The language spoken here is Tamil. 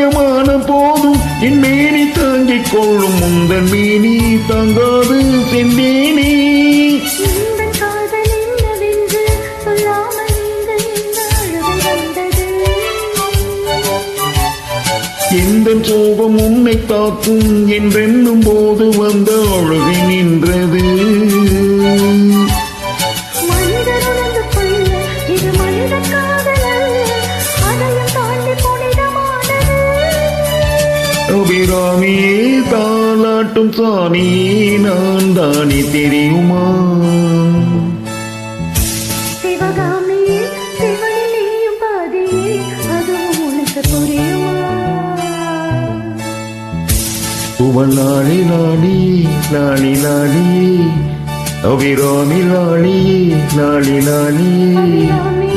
காயமான போதும் என் மேனி தாங்கிக் கொள்ளும் முந்தன் மேனி தாங்காது சென்றேனே. எந்த சோகம் உன்னை தாக்கும் என்றென்னும் போது வந்த அழுகை நின்றது. அபிராமியே தாலாட்டும் சாமியே நான் தானே தெரியுமா? சிவகாமியே சிவனிலேயும் பாதியே அதுவும் உனக்கு புரியுமா? புவனாளி நாடி நாளி நாடி அபிராமி நாளி நாளி நாளி.